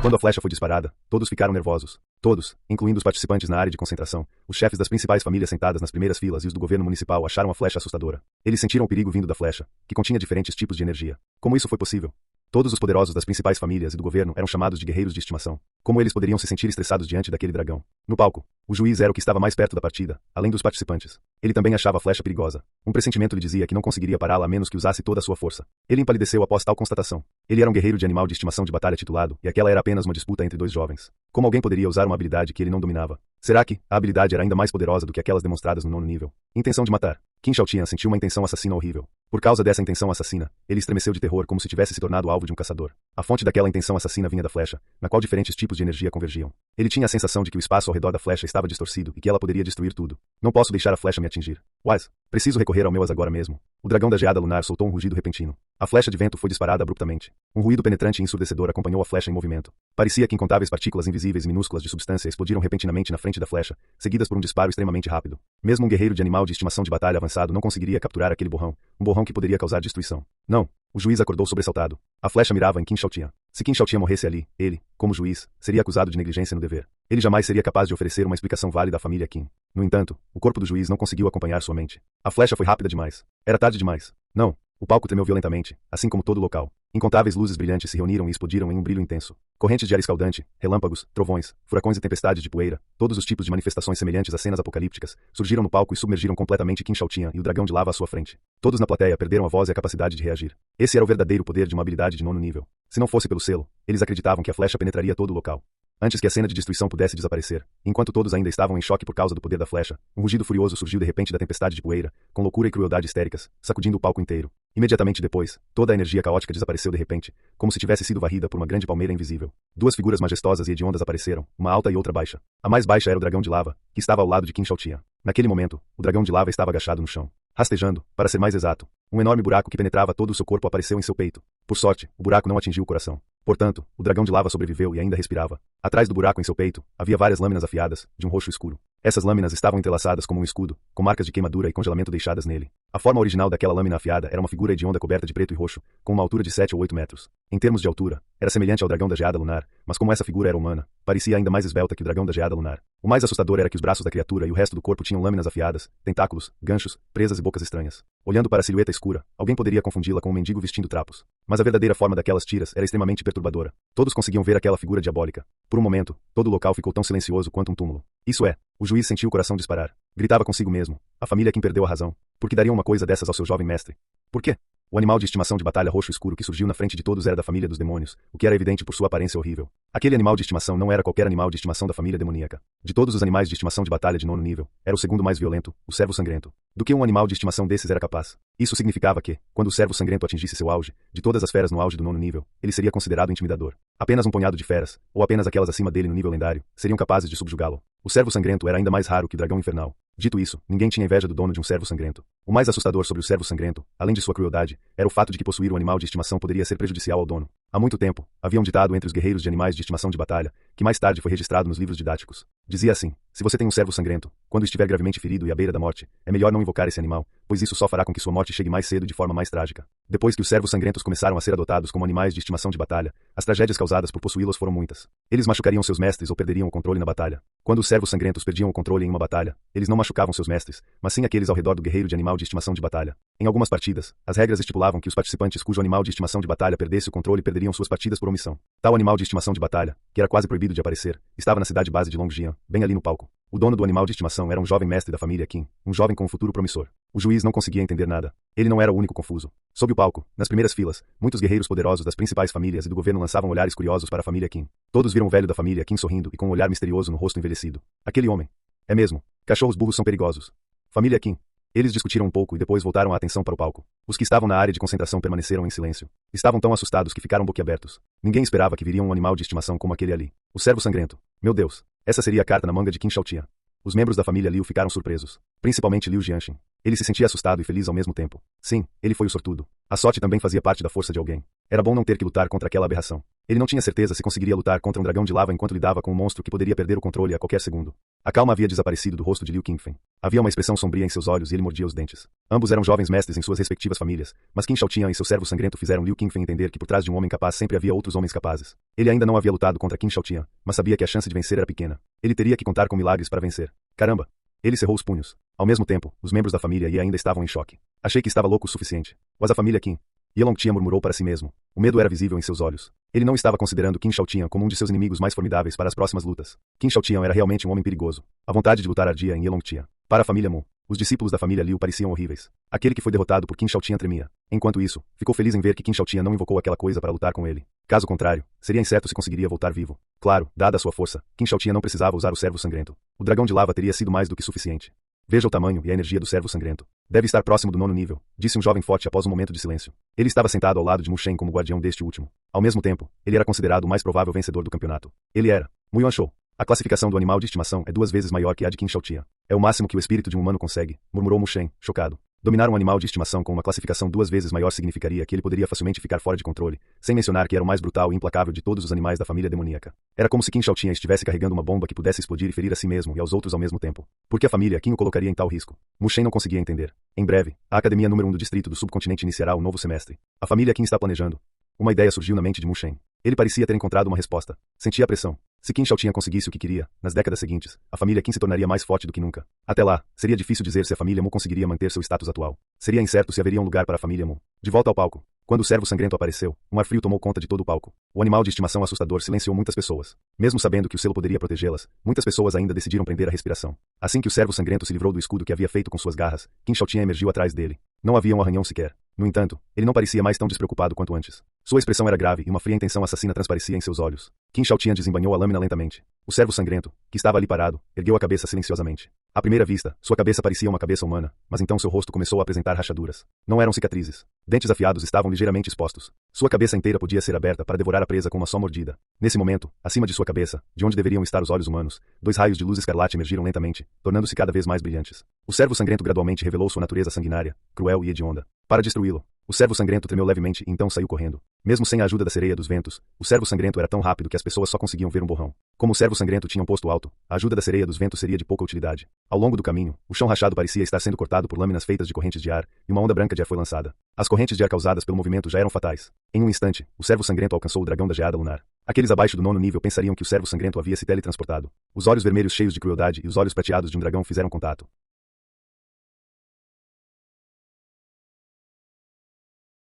Quando a flecha foi disparada, todos ficaram nervosos. Todos, incluindo os participantes na área de concentração, os chefes das principais famílias sentadas nas primeiras filas e os do governo municipal acharam a flecha assustadora. Eles sentiram o perigo vindo da flecha, que continha diferentes tipos de energia. Como isso foi possível? Todos os poderosos das principais famílias e do governo eram chamados de guerreiros de estimação. Como eles poderiam se sentir estressados diante daquele dragão? No palco, o juiz era o que estava mais perto da partida, além dos participantes. Ele também achava a flecha perigosa. Um pressentimento lhe dizia que não conseguiria pará-la a menos que usasse toda a sua força. Ele empalideceu após tal constatação. Ele era um guerreiro de animal de estimação de batalha titulado, e aquela era apenas uma disputa entre dois jovens. Como alguém poderia usar uma habilidade que ele não dominava? Será que a habilidade era ainda mais poderosa do que aquelas demonstradas no 9º nível? Intenção de matar. Qin Shaotian sentiu uma intenção assassina horrível. Por causa dessa intenção assassina, ele estremeceu de terror como se tivesse se tornado alvo de um caçador. A fonte daquela intenção assassina vinha da flecha, na qual diferentes tipos de energia convergiam. Ele tinha a sensação de que o espaço ao redor da flecha estava distorcido e que ela poderia destruir tudo. Não posso deixar a flecha me atingir. Wise, preciso recorrer ao meu as agora mesmo. O dragão da geada lunar soltou um rugido repentino. A flecha de vento foi disparada abruptamente. Um ruído penetrante e ensurdecedor acompanhou a flecha em movimento. Parecia que incontáveis partículas invisíveis e minúsculas de substância explodiram repentinamente na frente da flecha, seguidas por um disparo extremamente rápido. Mesmo um guerreiro de animal de estimação de batalha avançado não conseguiria capturar aquele borrão, um borrão que poderia causar destruição. Não. O juiz acordou sobressaltado. A flecha mirava em Qin Shaotian. Se Qin Shaotian morresse ali, ele, como juiz, seria acusado de negligência no dever. Ele jamais seria capaz de oferecer uma explicação válida à família Qin. No entanto, o corpo do juiz não conseguiu acompanhar sua mente. A flecha foi rápida demais. Era tarde demais. Não. O palco tremeu violentamente, assim como todo o local. Incontáveis luzes brilhantes se reuniram e explodiram em um brilho intenso. Correntes de ar escaldante, relâmpagos, trovões, furacões e tempestades de poeira, todos os tipos de manifestações semelhantes a cenas apocalípticas, surgiram no palco e submergiram completamente Qin Shaotian e o dragão de lava à sua frente. Todos na plateia perderam a voz e a capacidade de reagir. Esse era o verdadeiro poder de uma habilidade de 9º nível. Se não fosse pelo selo, eles acreditavam que a flecha penetraria todo o local. Antes que a cena de destruição pudesse desaparecer, enquanto todos ainda estavam em choque por causa do poder da flecha, um rugido furioso surgiu de repente da tempestade de poeira, com loucura e crueldade histéricas, sacudindo o palco inteiro. Imediatamente depois, toda a energia caótica desapareceu de repente, como se tivesse sido varrida por uma grande palmeira invisível. Duas figuras majestosas e hediondas apareceram, uma alta e outra baixa. A mais baixa era o dragão de lava, que estava ao lado de Qin Shaotian. Naquele momento, o dragão de lava estava agachado no chão. Rastejando, para ser mais exato, um enorme buraco que penetrava todo o seu corpo apareceu em seu peito. Por sorte, o buraco não atingiu o coração. Portanto, o dragão de lava sobreviveu e ainda respirava. Atrás do buraco em seu peito, havia várias lâminas afiadas, de um roxo escuro. Essas lâminas estavam entrelaçadas como um escudo, com marcas de queimadura e congelamento deixadas nele. A forma original daquela lâmina afiada era uma figura hedionda coberta de preto e roxo, com uma altura de 7 ou 8 metros. Em termos de altura, era semelhante ao dragão da geada lunar, mas como essa figura era humana, parecia ainda mais esbelta que o dragão da geada lunar. O mais assustador era que os braços da criatura e o resto do corpo tinham lâminas afiadas, tentáculos, ganchos, presas e bocas estranhas. Olhando para a silhueta escura, alguém poderia confundi-la com um mendigo vestindo trapos. Mas a verdadeira forma daquelas tiras era extremamente perturbadora. Todos conseguiam ver aquela figura diabólica. Por um momento, todo o local ficou tão silencioso quanto um túmulo. Isso é, o juiz sentiu o coração disparar. Gritava consigo mesmo. A família Qin perdeu a razão. Por que dariam uma coisa dessas ao seu jovem mestre? Por quê? O animal de estimação de batalha roxo escuro que surgiu na frente de todos era da família dos demônios, o que era evidente por sua aparência horrível. Aquele animal de estimação não era qualquer animal de estimação da família demoníaca. De todos os animais de estimação de batalha de 9º nível, era o segundo mais violento, o cervo sangrento. Do que um animal de estimação desses era capaz. Isso significava que, quando o cervo sangrento atingisse seu auge, de todas as feras no auge do 9º nível, ele seria considerado intimidador. Apenas um punhado de feras, ou apenas aquelas acima dele no nível lendário, seriam capazes de subjugá-lo. O cervo sangrento era ainda mais raro que o dragão infernal. Dito isso, ninguém tinha inveja do dono de um cervo sangrento. O mais assustador sobre o cervo sangrento, além de sua crueldade, era o fato de que possuir um animal de estimação poderia ser prejudicial ao dono. Há muito tempo, havia um ditado entre os guerreiros de animais de estimação de batalha, que mais tarde foi registrado nos livros didáticos. Dizia assim: se você tem um cervo sangrento, quando estiver gravemente ferido e à beira da morte, é melhor não invocar esse animal, pois isso só fará com que sua morte chegue mais cedo e de forma mais trágica. Depois que os cervos sangrentos começaram a ser adotados como animais de estimação de batalha, as tragédias causadas por possuí-los foram muitas. Eles machucariam seus mestres ou perderiam o controle na batalha. Quando os cervos sangrentos perdiam o controle em uma batalha, eles não machucavam seus mestres, mas sim aqueles ao redor do guerreiro de animal de estimação de batalha. Em algumas partidas, as regras estipulavam que os participantes cujo animal de estimação de batalha perdesse o controle perderiam suas partidas por omissão. Tal animal de estimação de batalha, que era quase proibido de aparecer, estava na cidade base de Longjian, bem ali no palco. O dono do animal de estimação era um jovem mestre da família Qin, um jovem com um futuro promissor. O juiz não conseguia entender nada. Ele não era o único confuso. Sob o palco, nas primeiras filas, muitos guerreiros poderosos das principais famílias e do governo lançavam olhares curiosos para a família Qin. Todos viram o velho da família Qin sorrindo e com um olhar misterioso no rosto envelhecido. Aquele homem. É mesmo. Cachorros burros são perigosos. Família Qin. Eles discutiram um pouco e depois voltaram a atenção para o palco. Os que estavam na área de concentração permaneceram em silêncio. Estavam tão assustados que ficaram boquiabertos. Ninguém esperava que viria um animal de estimação como aquele ali. O cervo sangrento. Meu Deus. Essa seria a carta na manga de Qin Shaotian. Os membros da família Liu ficaram surpresos. Principalmente Liu Jianxin. Ele se sentia assustado e feliz ao mesmo tempo. Sim, ele foi o sortudo. A sorte também fazia parte da força de alguém. Era bom não ter que lutar contra aquela aberração. Ele não tinha certeza se conseguiria lutar contra um dragão de lava enquanto lidava com um monstro que poderia perder o controle a qualquer segundo. A calma havia desaparecido do rosto de Liu Qingfen. Havia uma expressão sombria em seus olhos e ele mordia os dentes. Ambos eram jovens mestres em suas respectivas famílias, mas Qin Shaotian e seu servo sangrento fizeram Liu Qingfen entender que por trás de um homem capaz sempre havia outros homens capazes. Ele ainda não havia lutado contra Qin Shaotian, mas sabia que a chance de vencer era pequena. Ele teria que contar com milagres para vencer. Caramba! Ele cerrou os punhos. Ao mesmo tempo, os membros da família Ye ainda estavam em choque. Achei que estava louco o suficiente. Mas a família Qin. Ye Longtian murmurou para si mesmo. O medo era visível em seus olhos. Ele não estava considerando Qin Shaotian como um de seus inimigos mais formidáveis para as próximas lutas. Qin Shaotian era realmente um homem perigoso. A vontade de lutar ardia em Ye Longtian. Para a família Mu, os discípulos da família Liu pareciam horríveis. Aquele que foi derrotado por Qin Shaotian tremia. Enquanto isso, ficou feliz em ver que Qin Shaotian não invocou aquela coisa para lutar com ele. Caso contrário, seria incerto se conseguiria voltar vivo. Claro, dada a sua força, Qin Shaotian não precisava usar o servo sangrento. O dragão de lava teria sido mais do que suficiente. Veja o tamanho e a energia do servo sangrento. Deve estar próximo do 9º nível, disse um jovem forte após um momento de silêncio. Ele estava sentado ao lado de Mu Shen como guardião deste último. Ao mesmo tempo, ele era considerado o mais provável vencedor do campeonato. Ele era Mu Yuanshou. A classificação do animal de estimação é 2 vezes maior que a de Qin Shaotian. É o máximo que o espírito de um humano consegue, murmurou Mu Shen, chocado. Dominar um animal de estimação com uma classificação 2 vezes maior significaria que ele poderia facilmente ficar fora de controle, sem mencionar que era o mais brutal e implacável de todos os animais da família demoníaca. Era como se Qin Shaotian estivesse carregando uma bomba que pudesse explodir e ferir a si mesmo e aos outros ao mesmo tempo. Por que a família Qin o colocaria em tal risco? Mu Shen não conseguia entender. Em breve, a academia número 1 do distrito do subcontinente iniciará o novo semestre. A família Qin está planejando. Uma ideia surgiu na mente de Mu Shen. Ele parecia ter encontrado uma resposta. Sentia a pressão. Se Qin Shaotian conseguisse o que queria, nas décadas seguintes, a família Qin se tornaria mais forte do que nunca. Até lá, seria difícil dizer se a família Mu conseguiria manter seu status atual. Seria incerto se haveria um lugar para a família Mu. De volta ao palco. Quando o servo sangrento apareceu, um ar frio tomou conta de todo o palco. O animal de estimação assustador silenciou muitas pessoas. Mesmo sabendo que o selo poderia protegê-las, muitas pessoas ainda decidiram prender a respiração. Assim que o servo sangrento se livrou do escudo que havia feito com suas garras, Qin Shaotian emergiu atrás dele. Não havia um arranhão sequer. No entanto, ele não parecia mais tão despreocupado quanto antes. Sua expressão era grave e uma fria intenção assassina transparecia em seus olhos. Qin Shaotian desembainhou a lâmina lentamente. O servo sangrento, que estava ali parado, ergueu a cabeça silenciosamente. À primeira vista, sua cabeça parecia uma cabeça humana, mas então seu rosto começou a apresentar rachaduras. Não eram cicatrizes. Dentes afiados estavam ligeiramente expostos. Sua cabeça inteira podia ser aberta para devorar a presa com uma só mordida. Nesse momento, acima de sua cabeça, de onde deveriam estar os olhos humanos, 2 raios de luz escarlate emergiram lentamente, tornando-se cada vez mais brilhantes. O servo sangrento gradualmente revelou sua natureza sanguinária, cruel e hedionda. Para destruí-lo, o servo sangrento tremeu levemente e então saiu correndo. Mesmo sem a ajuda da sereia dos ventos, o servo sangrento era tão rápido que as pessoas só conseguiam ver um borrão. Como o servo sangrento tinha um posto alto, a ajuda da sereia dos ventos seria de pouca utilidade. Ao longo do caminho, o chão rachado parecia estar sendo cortado por lâminas feitas de correntes de ar, e uma onda branca de ar foi lançada. As correntes de ar causadas pelo movimento já eram fatais. Em um instante, o servo sangrento alcançou o dragão da geada lunar. Aqueles abaixo do 9º nível pensariam que o servo sangrento havia se teletransportado. Os olhos vermelhos cheios de crueldade e os olhos prateados de um dragão fizeram contato.